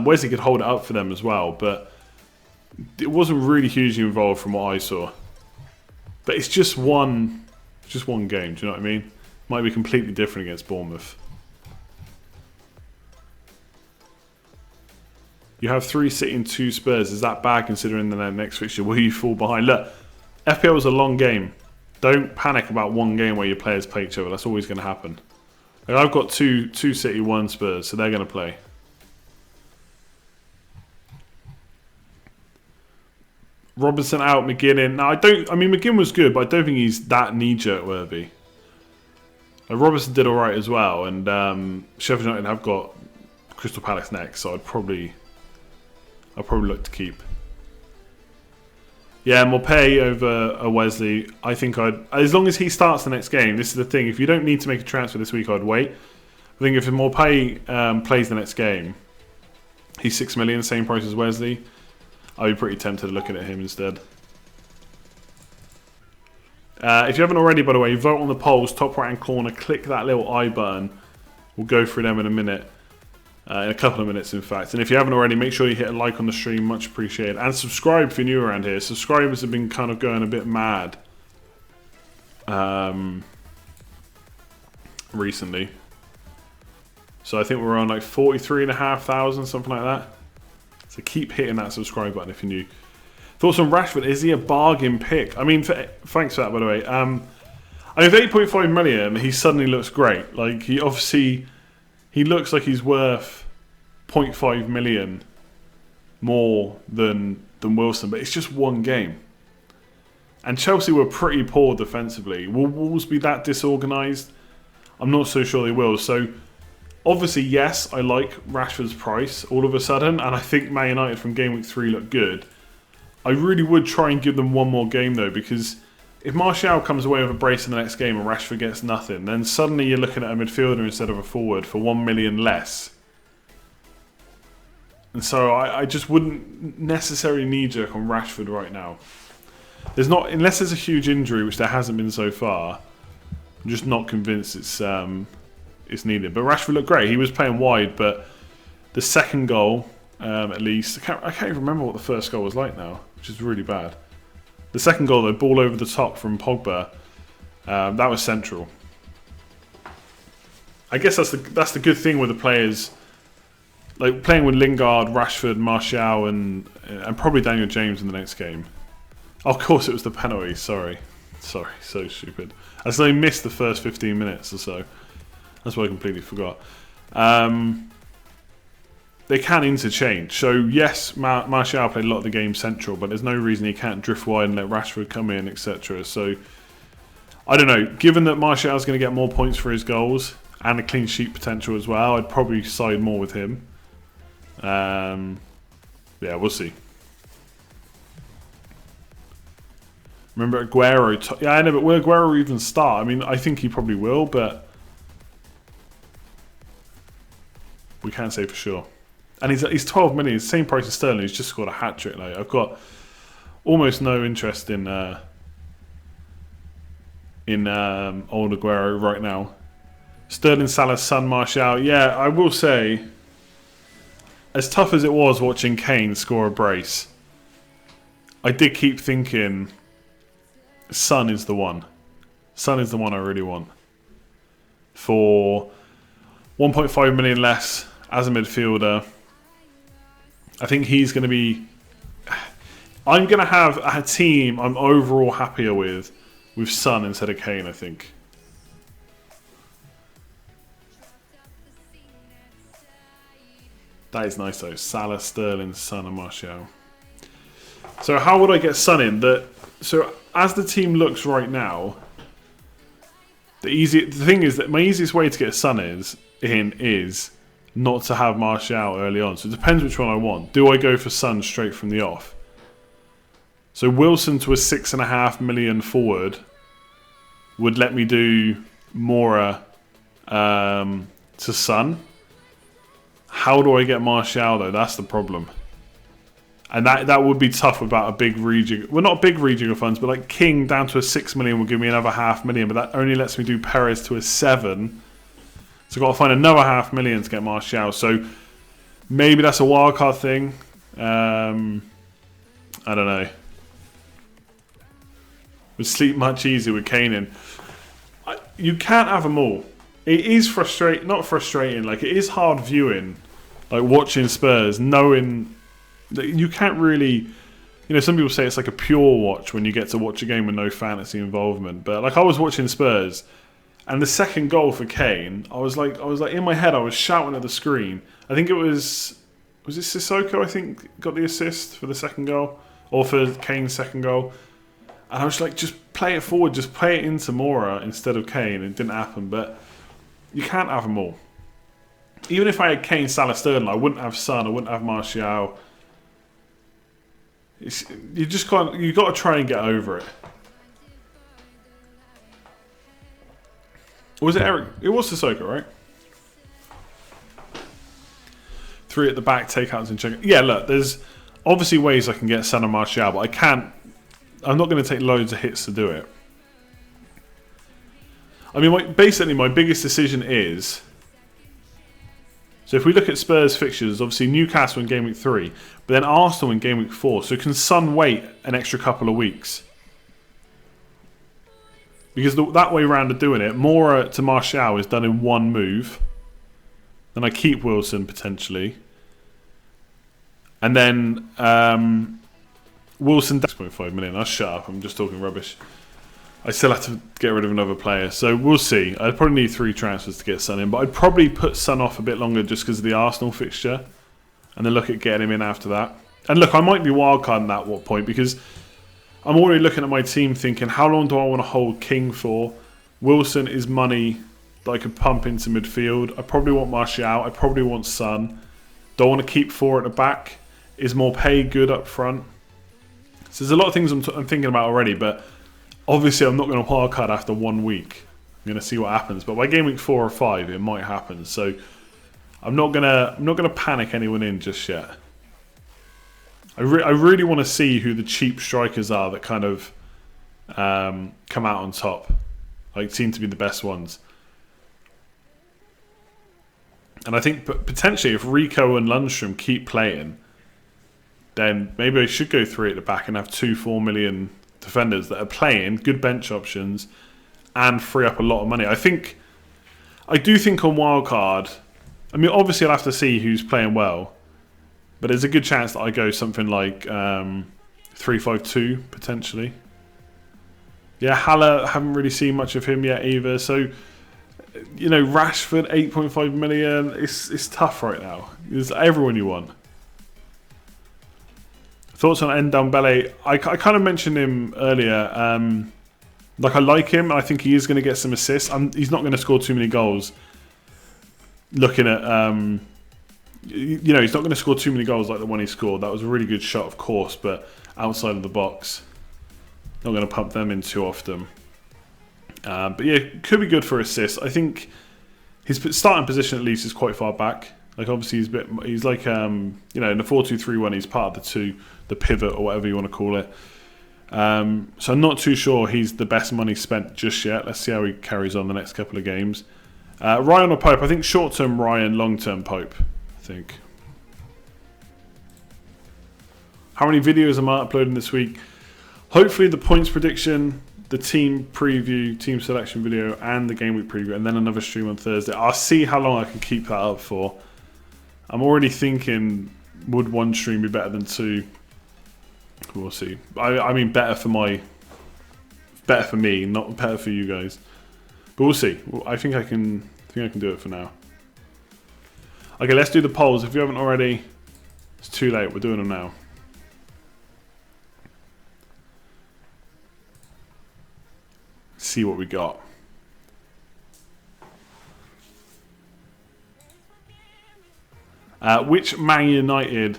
Wesley could hold it up for them as well, but it wasn't really hugely involved from what I saw. But it's just one game, do you know what I mean? Might be completely different against Bournemouth. You have 3 City and 2 Spurs. Is that bad considering the next fixture? Will you fall behind? Look, FPL was a long game. Don't panic about one game where your players play each other. That's always going to happen. Like I've got two City, 1 Spurs, so they're going to play. Robinson out, McGinn in. Now I mean McGinn was good, but I don't think he's that knee-jerk worthy. Robertson did alright as well, and Sheffield United have got Crystal Palace next, so I'd probably look to keep. Yeah, Morpay over Wesley. I think as long as he starts the next game, this is the thing. If you don't need to make a transfer this week, I'd wait. I think if Morpay plays the next game, he's 6 million, same price as Wesley. I'd be pretty tempted to looking at him instead. If you haven't already, by the way, vote on the polls, top right hand corner, click that little I button. We'll go through them in a minute. In a couple of minutes, in fact. And if you haven't already, make sure you hit a like on the stream, much appreciated. And subscribe if you're new around here. Subscribers have been kind of going a bit mad recently. So I think we're on like 43,500, something like that. So keep hitting that subscribe button if you're new. Thoughts on Rashford? Is he a bargain pick? I mean, thanks for that, by the way. I mean, with 8.5 million, he suddenly looks great. Like, he looks like he's worth 0.5 million more than Wilson, but it's just one game. And Chelsea were pretty poor defensively. Will Wolves be that disorganised? I'm not so sure they will. So, obviously, yes, I like Rashford's price all of a sudden, and I think Man United from Game Week 3 look good. I really would try and give them one more game, though, because if Martial comes away with a brace in the next game and Rashford gets nothing, then suddenly you're looking at a midfielder instead of a forward for 1 million less. And so I just wouldn't necessarily knee-jerk on Rashford right now. There's not, unless there's a huge injury, which there hasn't been so far, I'm just not convinced it's needed. But Rashford looked great. He was playing wide, but the second goal, at least, I can't even remember what the first goal was like now, which is really bad. The second goal, the ball over the top from Pogba, that was central. I guess that's the good thing with the players, like playing with Lingard, Rashford, Martial, and probably Daniel James in the next game. Oh, of course, it was the penalty. Sorry, so stupid. I only missed the first 15 minutes or so. That's what I completely forgot. They can interchange. So, yes, Martial played a lot of the game central, but there's no reason he can't drift wide and let Rashford come in, etc. So, I don't know. Given that Martial's going to get more points for his goals and a clean sheet potential as well, I'd probably side more with him. Yeah, we'll see. Remember Aguero? Yeah, I know, but will Aguero even start? I mean, I think he probably will, but we can't say for sure. And he's 12 million, same price as Sterling. He's just scored a hat trick. Like, I've got almost no interest in old Aguero right now. Sterling, Salah, Son, Martial. Yeah, I will say, as tough as it was watching Kane score a brace, I did keep thinking, Son is the one. Son is the one I really want. For 1.5 million less as a midfielder, I think he's going to be... I'm going to have a team I'm overall happier with Son instead of Kane, I think. That is nice though. Salah, Sterling, Son and Martial. So how would I get Son in? So as the team looks right now, the thing is that my easiest way to get Son is not to have Martial early on. So it depends which one I want. Do I go for Son straight from the off? So Wilson to a 6.5 million forward would let me do Mora to Son. How do I get Martial though? That's the problem. And that would be tough without a big rejig. Well, not a big rejig of funds, but like King down to a 6 million will give me another 500,000. But that only lets me do Perez to a 7. So I've got to find another 500,000 to get Martial. So maybe that's a wildcard thing. I don't know. Would sleep much easier with Kane in. You can't have them all. It is frustrating. Not frustrating. Like, it is hard viewing. Like watching Spurs, knowing that you can't really, some people say it's like a pure watch when you get to watch a game with no fantasy involvement. But like I was watching Spurs, and the second goal for Kane, I was like in my head, I was shouting at the screen. I think it was it Sissoko? I think got the assist for the second goal, or for Kane's second goal. And I was like, just play it forward, just play it into Mora instead of Kane. It didn't happen, but you can't have them all. Even if I had Kane, Salah, Sterling, I wouldn't have Son, I wouldn't have Martial. You just can't. You got to try and get over it. Or was it Eric? It was Sissoko, right? 3 at the back, takeouts and check. Yeah, look, there's obviously ways I can get Son and Martial, but I can't. I'm not going to take loads of hits to do it. I mean, basically, my biggest decision is. So if we look at Spurs fixtures, obviously Newcastle in Game Week 3, but then Arsenal in Game Week 4. So can Son wait an extra couple of weeks? Because that way round of doing it, Mora to Martial is done in one move. Then I keep Wilson potentially. And then Wilson 6.5 million. I'll shut up, I'm just talking rubbish. I still have to get rid of another player, so we'll see. I'd probably need 3 transfers to get Son in, but I'd probably put Son off a bit longer just because of the Arsenal fixture, and then look at getting him in after that. And look, I might be wildcarding at what point, because I'm already looking at my team thinking, how long do I want to hold King for? Wilson is money that I could pump into midfield. I probably want Martial. I probably want Son. Don't want to keep 4 at the back. Is more pay good up front? So there's a lot of things I'm thinking about already, but obviously, I'm not going to wildcard after 1 week. I'm going to see what happens. But by game week 4 or 5, it might happen. So I'm not gonna panic anyone in just yet. I really want to see who the cheap strikers are that kind of come out on top. Like, seem to be the best ones. And I think potentially if Rico and Lundstrom keep playing, then maybe I should go 3 at the back and have 2 4 million defenders that are playing, good bench options, and free up a lot of money. I do think on wildcard, I mean, obviously I'll have to see who's playing well, but there's a good chance that I go something like 3-5-2 potentially. Yeah, Haller, haven't really seen much of him yet either. So, Rashford 8.5 million. It's tough right now. It's everyone you want. Thoughts on Ndombele? I kind of mentioned him earlier. I like him. I think he is going to get some assists. He's not going to score too many goals. Looking at, he's not going to score too many goals like the one he scored. That was a really good shot, of course, but outside of the box. Not going to pump them in too often. But yeah, could be good for assists. I think his starting position at least is quite far back. Like, obviously he's like in the 4-2-3-1, he's part of the pivot or whatever you want to call it. So I'm not too sure he's the best money spent just yet. Let's see how he carries on the next couple of games. Ryan or Pope? I think short-term Ryan, long-term Pope, I think. How many videos am I uploading this week? Hopefully the points prediction, the team preview, team selection video, and the game week preview, and then another stream on Thursday. I'll see how long I can keep that up for. I'm already thinking, would 1 stream be better than 2? We'll see. I mean, better for me, not better for you guys. But we'll see. I think I can do it for now. Okay, let's do the polls. If you haven't already, it's too late. We're doing them now. See what we got. Which Man United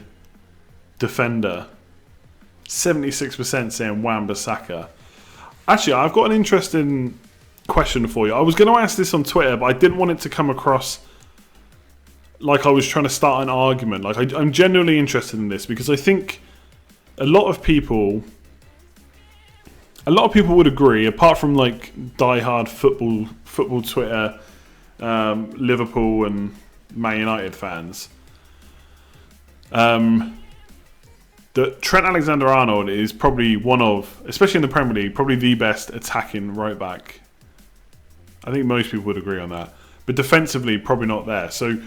defender? 76% saying Wan-Bissaka. Actually, I've got an interesting question for you. I was going to ask this on Twitter, but I didn't want it to come across like I was trying to start an argument. Like I'm genuinely interested in this because I think a lot of people would agree, apart from like diehard football Twitter, Liverpool and Man United fans, that Trent Alexander-Arnold is probably one of, especially in the Premier League, probably the best attacking right back. I think most people would agree on that. But defensively, probably not there. So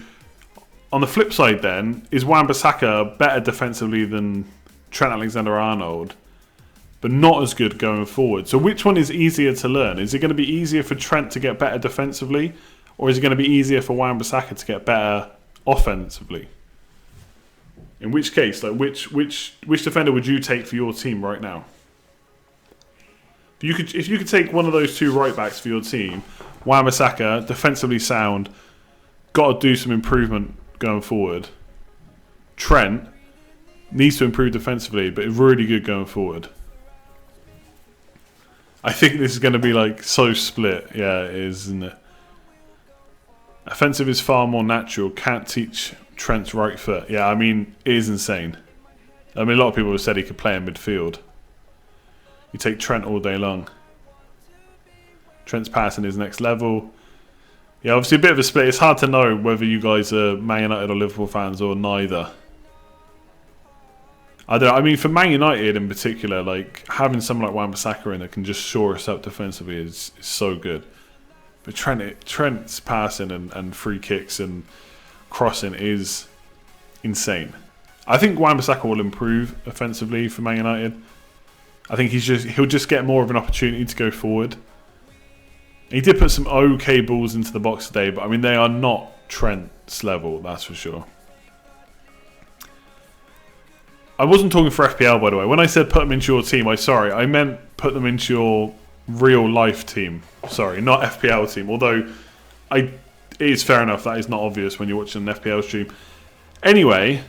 on the flip side then, is Wan-Bissaka better defensively than Trent Alexander-Arnold, but not as good going forward? So which one is easier to learn? Is it going to be easier for Trent to get better defensively, or is it going to be easier for Wan-Bissaka to get better offensively? In which case, like which defender would you take for your team right now? If you could take one of those two right backs for your team, Wan-Bissaka, defensively sound, got to do some improvement going forward. Trent needs to improve defensively, but really good going forward. I think this is going to be like so split. Yeah, it is, isn't it? Offensive is far more natural. Can't teach Trent's right foot. Yeah, I mean, it is insane. I mean, a lot of people have said he could play in midfield. You take Trent all day long. Trent's passing is next level. Yeah, obviously a bit of a split. It's hard to know whether you guys are Man United or Liverpool fans or neither. I don't know. I mean, for Man United in particular, like having someone like Wan-Bissaka in that can just shore us up defensively is so good. But Trent's passing and free kicks and crossing is insane. I think Wan-Bissaka will improve offensively for Man United. I think he'll just get more of an opportunity to go forward. He did put some okay balls into the box today, but I mean they are not Trent's level, that's for sure. I wasn't talking for FPL, by the way. When I said put them into your team, I meant put them into your real life team. Sorry, not FPL team. Although it is fair enough that is not obvious when you're watching an FPL stream. Anyway,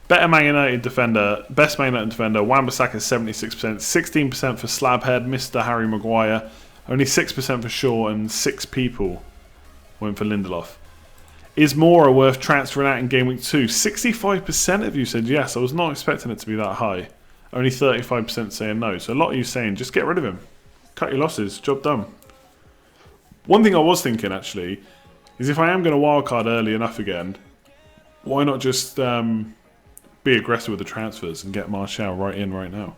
better Man United defender, best Man United defender, Wan-Bissaka 76%, 16% for Slabhead, Mr. Harry Maguire, only 6% for Shaw, and 6 people went for Lindelof. Is Moura worth transferring out in Game Week 2? 65% of you said yes. I was not expecting it to be that high. Only 35% saying no. So a lot of you saying just get rid of him. Cut your losses. Job done. One thing I was thinking actually is if I am going to wildcard early enough again, why not just be aggressive with the transfers and get Martial right in right now?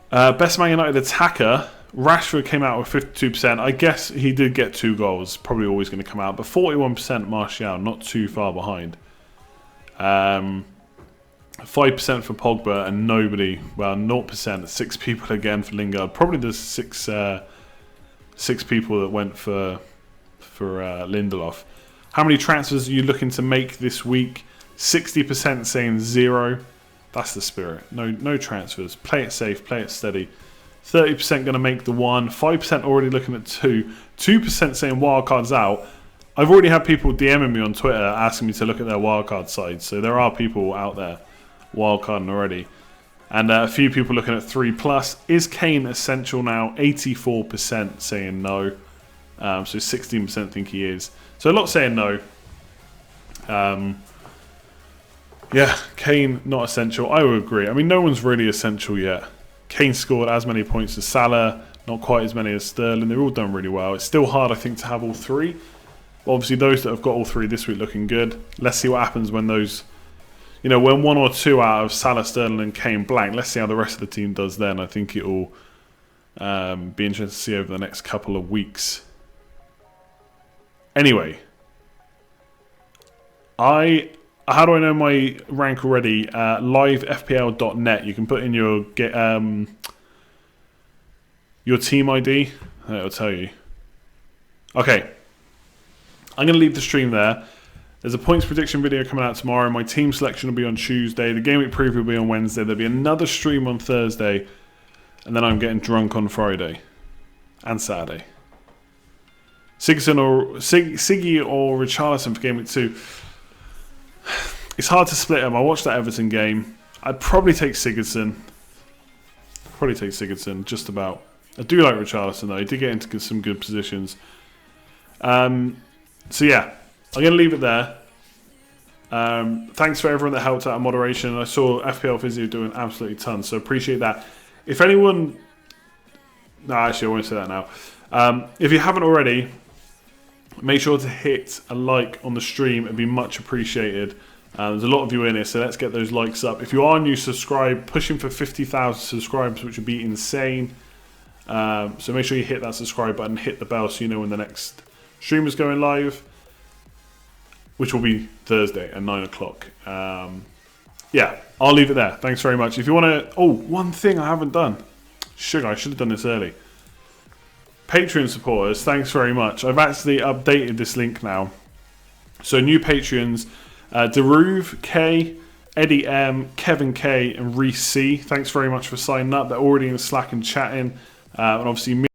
Best Man United attacker, Rashford came out with 52%. I guess he did get 2 goals. Probably always going to come out. But 41% Martial, not too far behind. 5% for Pogba and nobody. Well, 0%. 6 people again for Lingard. Probably the 6 people that went for Lindelof. How many transfers are you looking to make this week? 60% saying 0. That's the spirit. No transfers. Play it safe. Play it steady. 30% going to make the 1. 5% already looking at 2. 2% saying wildcards out. I've already had people DMing me on Twitter asking me to look at their wildcard sides. So there are people out there wildcarding already. And a few people looking at 3+. Is Kane essential now? 84% saying no. So 16% think he is. So a lot saying no. Yeah, Kane not essential. I would agree. I mean, no one's really essential yet. Kane scored as many points as Salah, not quite as many as Sterling. They're all done really well. It's still hard, I think, to have all 3. But obviously, those that have got all 3 this week looking good. Let's see what happens when those, when 1 or 2 out of Salah, Sterling, and Kane blank. Let's see how the rest of the team does then. I think it will be interesting to see over the next couple of weeks. Anyway, I how do I know my rank already? Livefpl.net. You can put in your team ID. It'll tell you. Okay. I'm going to leave the stream there. There's a points prediction video coming out tomorrow. My team selection will be on Tuesday. The game week preview will be on Wednesday. There'll be another stream on Thursday. And then I'm getting drunk on Friday. And Saturday. Siggy or Richarlison for game week 2. It's hard to split them. I watched that Everton game. I'd probably take Sigurdsson. Just about. I do like Richarlison though. He did get into some good positions. So yeah, I'm going to leave it there. Thanks for everyone that helped out in moderation. I saw FPL Physio doing absolutely tons, so appreciate that. If anyone... No, actually, I won't say that now. If you haven't already, make sure to hit a like on the stream. It'd be much appreciated. There's a lot of you in here, so let's get those likes up. If you are new, subscribe. Pushing for 50,000 subscribers, which would be insane. So make sure you hit that subscribe button, hit the bell so you know when the next stream is going live, which will be Thursday at 9 o'clock. Yeah, I'll leave it there. Thanks very much. If you want to... Oh, one thing I haven't done. I should have done this early. Patreon supporters, thanks very much. I've actually updated this link now. So new Patreons, Daruv K, Eddie M, Kevin K, and Reese C. Thanks very much for signing up. They're already in Slack and chatting. And obviously